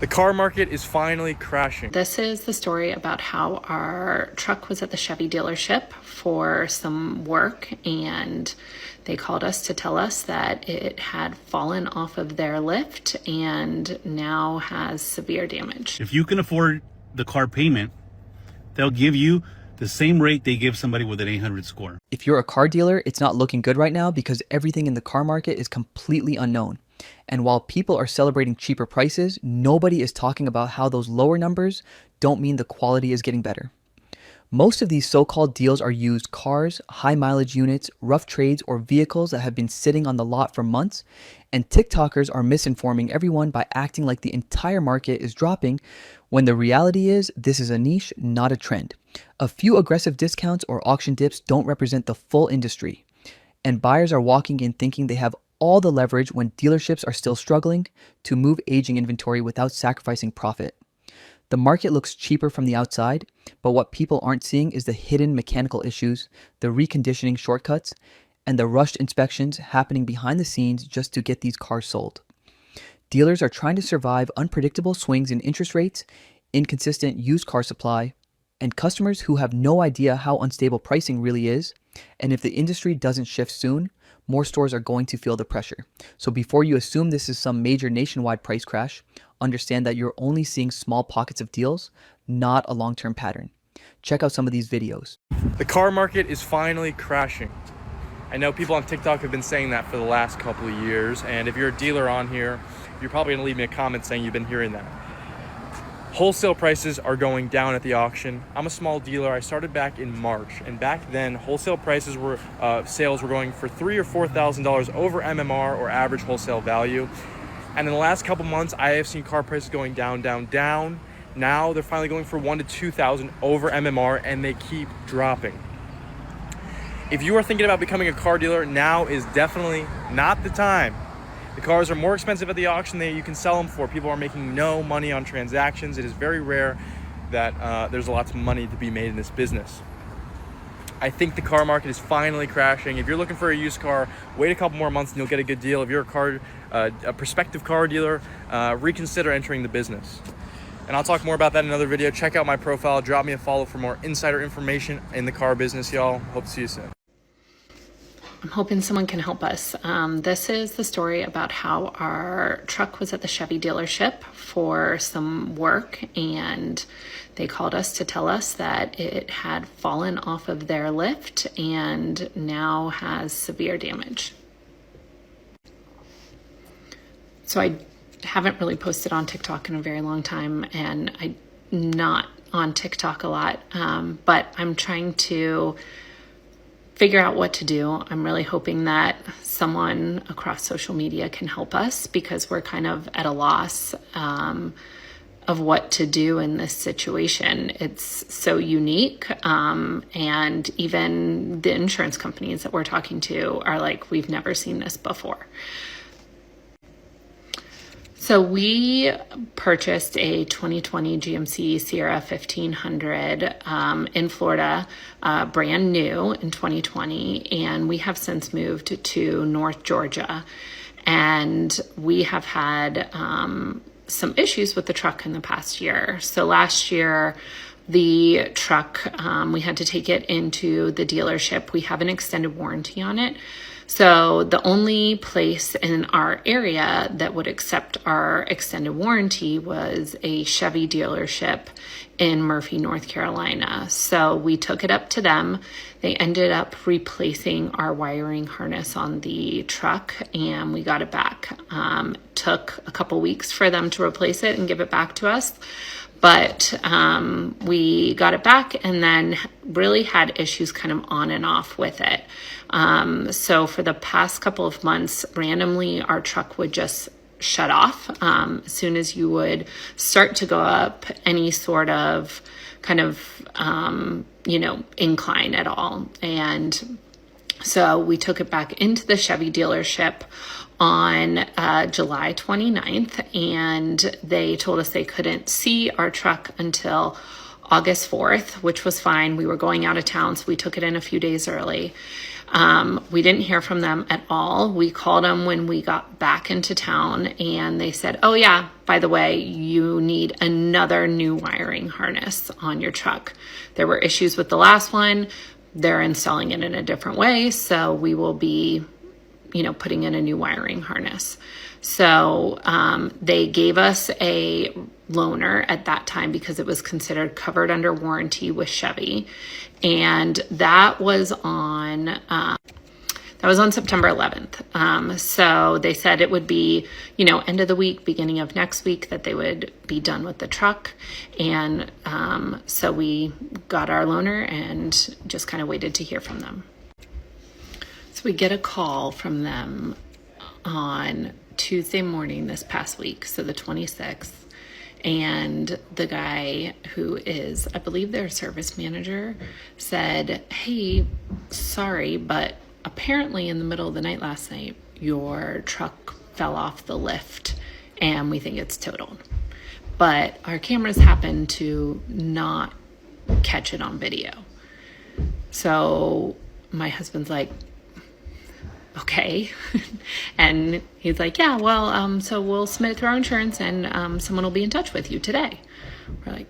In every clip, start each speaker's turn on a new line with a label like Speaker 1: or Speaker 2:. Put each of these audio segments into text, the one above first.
Speaker 1: The car market is finally crashing.
Speaker 2: This is the story about how our truck was at the Chevy dealership for some work, and they called us to tell us that it had fallen off of their lift and now has severe damage.
Speaker 3: If you can afford the car payment, they'll give you the same rate they give somebody with an 800 score.
Speaker 4: If you're a car dealer, it's not looking good right now because everything in the car market is completely unknown. And while people are celebrating cheaper prices, nobody is talking about how those lower numbers don't mean the quality is getting better. Most of these so-called deals are used cars, high mileage units, rough trades, or vehicles that have been sitting on the lot for months, and TikTokers are misinforming everyone by acting like the entire market is dropping when the reality is this is a niche, not a trend. A few aggressive discounts or auction dips don't represent the full industry, and buyers are walking in thinking they have all the leverage when dealerships are still struggling to move aging inventory without sacrificing profit. The market looks cheaper from the outside, but what people aren't seeing is the hidden mechanical issues, the reconditioning shortcuts, and the rushed inspections happening behind the scenes just to get these cars sold. Dealers are trying to survive unpredictable swings in interest rates, inconsistent used car supply, and customers who have no idea how unstable pricing really is. And if the industry doesn't shift soon, more stores are going to feel the pressure. So before you assume this is some major nationwide price crash, understand that you're only seeing small pockets of deals, not a long-term pattern. Check out some of these videos.
Speaker 1: The car market is finally crashing. I know people on TikTok have been saying that for the last couple of years, and if you're a dealer on here, you're probably gonna leave me a comment saying you've been hearing that. Wholesale prices are going down at the auction. I'm a small dealer. I started back in March, and back then wholesale prices were sales were going for $3,000 or $4,000 over MMR or average wholesale value. And in the last couple months, I have seen car prices going down. Now they're finally going for $1,000 to $2,000 over MMR, and they keep dropping. If you are thinking about becoming a car dealer, now is definitely not the time. The cars are more expensive at the auction than you can sell them for. People are making no money on transactions. It is very rare that there's lots of money to be made in this business. I think the car market is finally crashing. If you're looking for a used car, wait a couple more months and you'll get a good deal. If you're a prospective car dealer, reconsider entering the business. And I'll talk more about that in another video. Check out my profile. Drop me a follow for more insider information in the car business, y'all. Hope to see you soon.
Speaker 2: I'm hoping someone can help us. This is the story about how our truck was at the Chevy dealership for some work, and they called us to tell us that it had fallen off of their lift and now has severe damage. So I haven't really posted on TikTok in a very long time, and I'm not on TikTok a lot, but I'm trying to figure out what to do. I'm really hoping that someone across social media can help us, because we're kind of at a loss of what to do in this situation. It's so unique, and even the insurance companies that we're talking to are like, we've never seen this before. So we purchased a 2020 GMC Sierra 1500 in Florida, brand new in 2020, and we have since moved to North Georgia. And we have had some issues with the truck in the past year. So last year, the truck, we had to take it into the dealership. We have an extended warranty on it. So the only place in our area that would accept our extended warranty was a Chevy dealership in Murphy, North Carolina. So we took it up to them. They ended up replacing our wiring harness on the truck, and we got it back. Took a couple weeks for them to replace it and give it back to us. But we got it back and then really had issues kind of on and off with it. So for the past couple of months, randomly, our truck would just shut off as soon as you would start to go up any sort of kind of, incline at all. And so we took it back into the Chevy dealership on July 29th, and they told us they couldn't see our truck until August 4th, which was fine. We were going out of town, so we took it in a few days early. We didn't hear from them at all. We called them when we got back into town, and they said, oh yeah, by the way, you need another new wiring harness on your truck. There were issues with the last one. They're installing it in a different way, so we will be, putting in a new wiring harness. So they gave us a loaner at that time because it was considered covered under warranty with Chevy. And that was on September 11th. So they said it would be, end of the week, beginning of next week, that they would be done with the truck. And so we got our loaner and just kind of waited to hear from them. So we get a call from them on Tuesday morning this past week, so the 26th. And the guy who is, I believe, their service manager said, hey, sorry, but apparently in the middle of the night last night, your truck fell off the lift and we think it's totaled. But our cameras happen to not catch it on video. So my husband's like, okay. And he's like, yeah, well, so we'll submit it through our insurance and someone will be in touch with you today. We're like,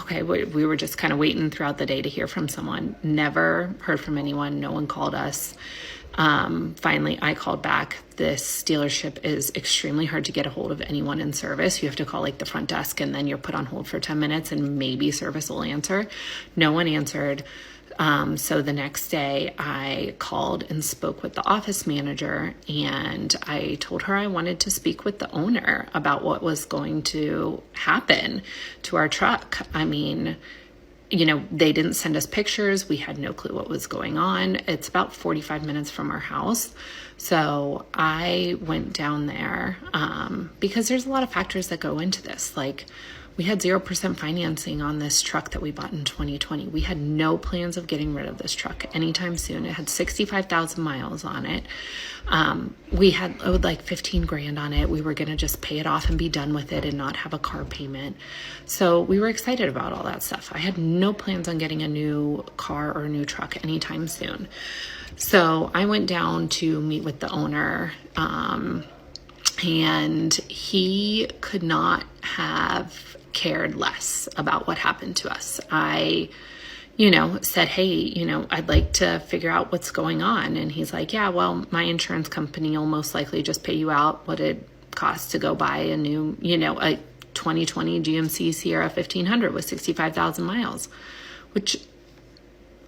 Speaker 2: okay. We were just kind of waiting throughout the day to hear from someone. Never heard from anyone. No one called us. Finally, I called back. This dealership is extremely hard to get a hold of anyone in service. You have to call like the front desk and then you're put on hold for 10 minutes and maybe service will answer. No one answered. So the next day I called and spoke with the office manager, and I told her I wanted to speak with the owner about what was going to happen to our truck. I mean, they didn't send us pictures. We had no clue what was going on. It's about 45 minutes from our house. So I went down there because there's a lot of factors that go into this. Like, we had 0% financing on this truck that we bought in 2020. We had no plans of getting rid of this truck anytime soon. It had 65,000 miles on it. We had owed like 15 grand on it. We were going to just pay it off and be done with it and not have a car payment. So we were excited about all that stuff. I had no plans on getting a new car or a new truck anytime soon. So I went down to meet with the owner, and he could not have cared less about what happened to us. I, said, hey, I'd like to figure out what's going on. And he's like, yeah, well, my insurance company will most likely just pay you out what it costs to go buy a new, a 2020 GMC Sierra 1500 with 65,000 miles, which,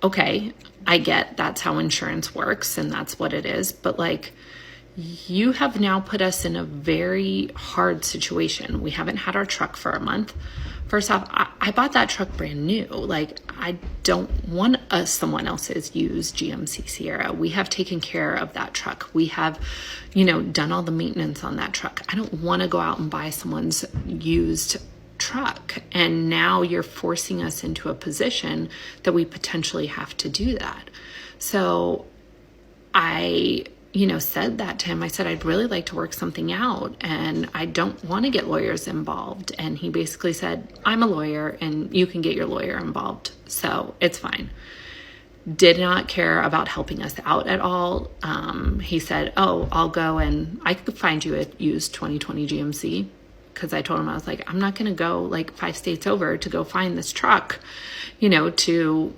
Speaker 2: okay, I get that's how insurance works and that's what it is. But like, you have now put us in a very hard situation. We haven't had our truck for a month. First off, I bought that truck brand new. Like, I don't want someone else's used GMC Sierra. We have taken care of that truck. We have, done all the maintenance on that truck. I don't want to go out and buy someone's used truck. And now you're forcing us into a position that we potentially have to do that. So I said that to him. I said, I'd really like to work something out and I don't want to get lawyers involved. And he basically said, I'm a lawyer and you can get your lawyer involved. So it's fine. Did not care about helping us out at all. He said, oh, I'll go and I could find you a used 2020 GMC. Because I told him, I was like, I'm not going to go like 5 states over to go find this truck, to,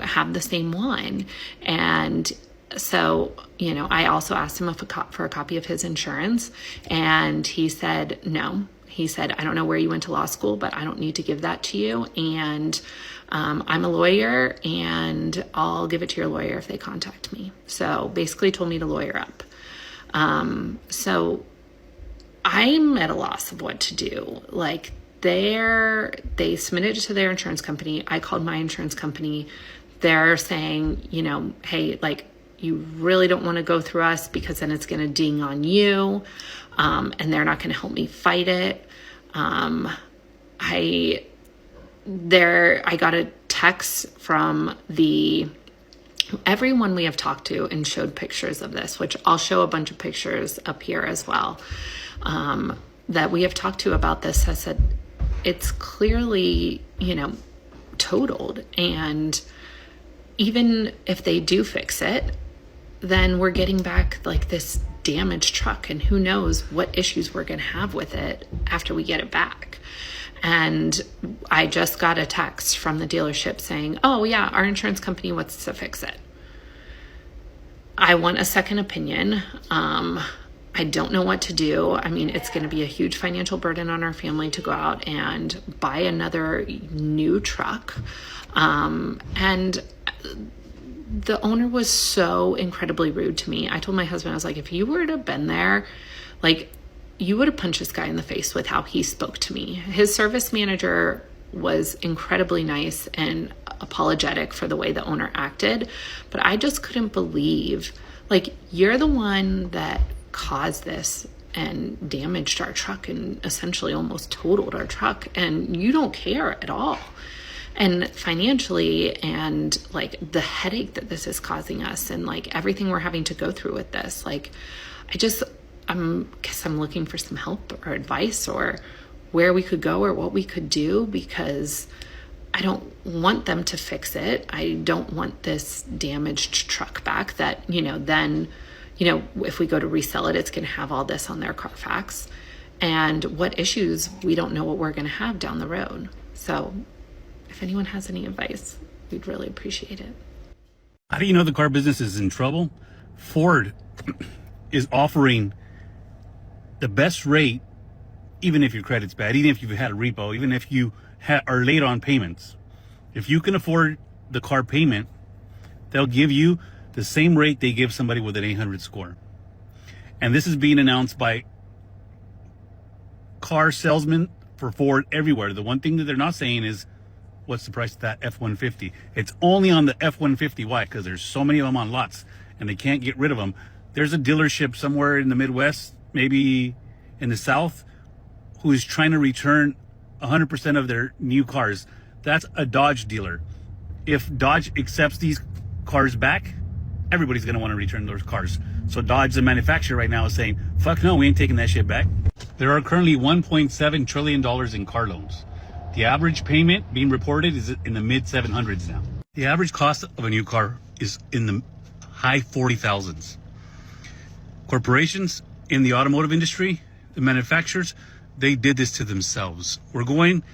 Speaker 2: have the same one. And so, I also asked him for a copy of his insurance, and he said, no. He said, I don't know where you went to law school, but I don't need to give that to you. And I'm a lawyer, and I'll give it to your lawyer if they contact me. So basically told me to lawyer up. So I'm at a loss of what to do. Like, they submitted it to their insurance company. I called my insurance company. They're saying, hey, like, you really don't want to go through us because then it's going to ding on you. And they're not going to help me fight it. I got a text from everyone we have talked to and showed pictures of this, which I'll show a bunch of pictures up here as well, that we have talked to about this, has said it's clearly, totaled. And, even if they do fix it, then we're getting back like this damaged truck, and who knows what issues we're going to have with it after we get it back. And I just got a text from the dealership saying, oh yeah, our insurance company wants to fix it. I want a second opinion. I don't know what to do. I mean, it's going to be a huge financial burden on our family to go out and buy another new truck. And the owner was so incredibly rude to me. I told my husband, I was like, if you were to have been there, like, you would have punched this guy in the face with how he spoke to me. His service manager was incredibly nice and apologetic for the way the owner acted, but I just couldn't believe, like, you're the one that caused this and damaged our truck and essentially almost totaled our truck, and you don't care at all. And financially, and like the headache that this is causing us, and like everything we're having to go through with this, like, guess I'm looking for some help or advice, or where we could go or what we could do, because I don't want them to fix it. I don't want this damaged truck back that, then, if we go to resell it, it's going to have all this on their Carfax. And what issues, we don't know what we're going to have down the road. So if anyone has any advice, we'd really appreciate it.
Speaker 3: How do you know the car business is in trouble? Ford is offering the best rate, even if your credit's bad, even if you've had a repo, even if you are late on payments. If you can afford the car payment, they'll give you the same rate they give somebody with an 800 score. And this is being announced by car salesmen for Ford everywhere. The one thing that they're not saying is, what's the price of that F-150? It's only on the F-150. Why? Because there's so many of them on lots and they can't get rid of them. There's a dealership somewhere in the Midwest, maybe in the South, who is trying to return 100% of their new cars. That's a Dodge dealer. If Dodge accepts these cars back, everybody's going to want to return those cars. So Dodge, the manufacturer right now, is saying, fuck no, we ain't taking that shit back. There are currently $1.7 trillion in car loans. The average payment being reported is in the mid 700s now. The average cost of a new car is in the high 40,000s. Corporations in the automotive industry, the manufacturers, they did this to themselves. We're going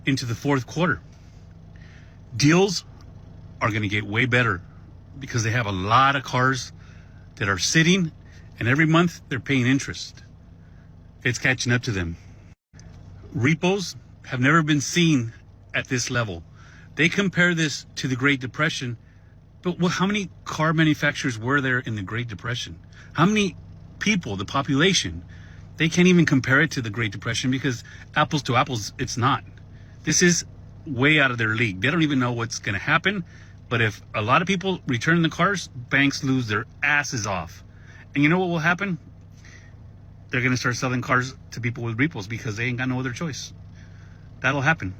Speaker 3: into the fourth quarter. Deals are going to get way better because they have a lot of cars that are sitting, and every month they're paying interest. It's catching up to them. Repos have never been seen at this level. They compare this to the Great Depression, but how many car manufacturers were there in the Great Depression? How many people, the population? They can't even compare it to the Great Depression because apples to apples, it's not. This is way out of their league. They don't even know what's going to happen. But if a lot of people return the cars, banks lose their asses off. And you know what will happen? They're going to start selling cars to people with repos because they ain't got no other choice. That'll happen.